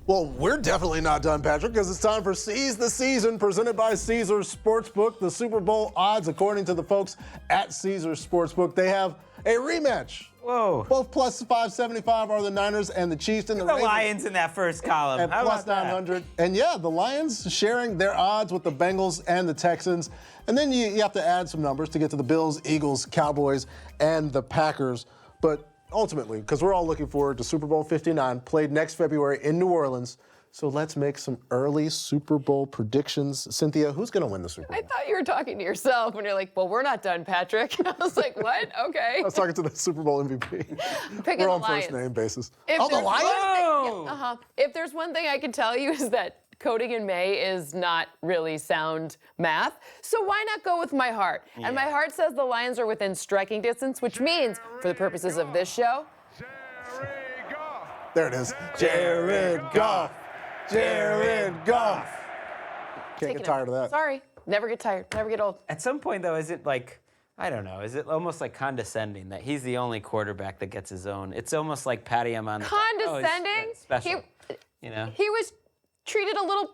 Well, we're definitely not done, Patrick, because it's time for Seize the Season, presented by Caesars Sportsbook. The Super Bowl odds, according to the folks at Caesars Sportsbook, they have a rematch. Whoa. Both plus 575 are the Niners and the Chiefs and the Ravens. Lions in that first column. At How plus about 900. And yeah, the Lions sharing their odds with the Bengals and the Texans. And then you have to add some numbers to get to the Bills, Eagles, Cowboys, and the Packers. But ultimately, because we're all looking forward to Super Bowl 59, played next February in New Orleans. So let's make some early Super Bowl predictions. Cynthia, who's going to win the Super Bowl? I thought you were talking to yourself when you're like, well, we're not done, Patrick. I was like, what? Okay. I was talking to the Super Bowl MVP. Picking We're on the Lions. first name basis. If Oh, the there's one Lions? thing- yeah, If there's one thing I can tell you is that coding in May is not really sound math. So why not go with my heart? Yeah. And my heart says the Lions are within striking distance, which means, for the purposes of this show, There it is. Jared Goff. Jared Goff. Can't get tired of that. Sorry. Never get tired. Never get old. At some point, though, is it like, I don't know, is it almost like condescending that he's the only quarterback that gets his own? It's almost like patting him on the back. Condescending? Oh, he's special. You know? He was treated a little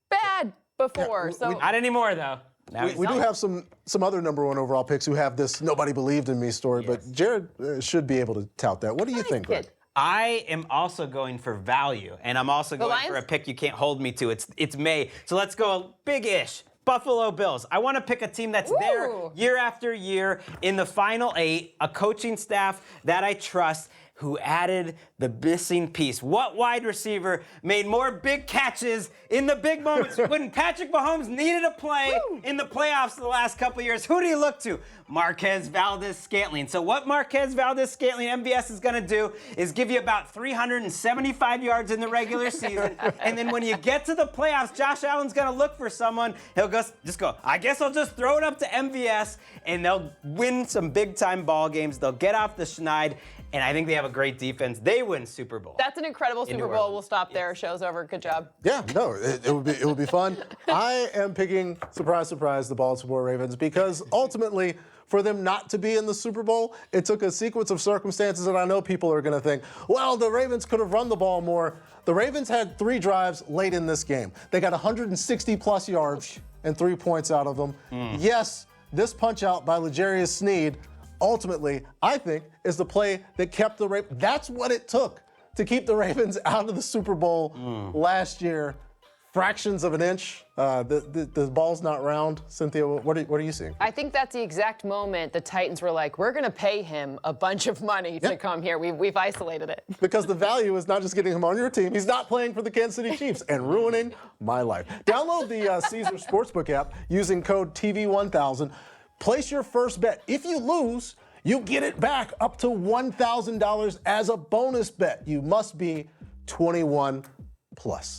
bad before. Yeah, Not anymore, though. Now We do have some other number one overall picks who have this nobody believed in me story, but Jared should be able to tout that. What do you think, Greg? I am also going for value, and I'm also going Lions? for a pick you can't hold me to. It's May, so let's go big-ish. Buffalo Bills. I want to pick a team that's there year after year in the final 8, a coaching staff that I trust, who added the missing piece. What wide receiver made more big catches in the big moments when Patrick Mahomes needed a play in the playoffs the last couple of years? Who do you look to? Marquez Valdez-Scantling. So what Marquez Valdez-Scantling MVS is going to do is give you about 375 yards in the regular season, and then when you get to the playoffs, Josh Allen's going to look for someone. He'll just go, I guess I'll just throw it up to MVS, and they'll win some big-time ball games. They'll get off the schneid, and I think they have a great defense. They win Super Bowl. That's an incredible Super Bowl. We'll stop there. Show's over. Good job. Yeah, no, it would be fun. I am picking, surprise, surprise, the Baltimore Ravens, because ultimately, for them not to be in the Super Bowl, it took a sequence of circumstances, and I know people are going to think, well, the Ravens could have run the ball more. The Ravens had 3 drives late in this game. They got 160-plus yards and 3 points out of them. Yes, this punch-out by L'Jarius Sneed, ultimately, I think, is the play that kept the Ravens. That's what it took to keep the Ravens out of the Super Bowl last year. Fractions of an inch. The ball's not round. Cynthia, what are you seeing? I think that's the exact moment the Titans were like, we're going to pay him a bunch of money to come here. We've isolated it. Because the value is not just getting him on your team. He's not playing for the Kansas City Chiefs and ruining my life. Download the Caesars Sportsbook app using code TV1000. Place your first bet. If you lose, you get it back up to $1,000 as a bonus bet. You must be 21 plus.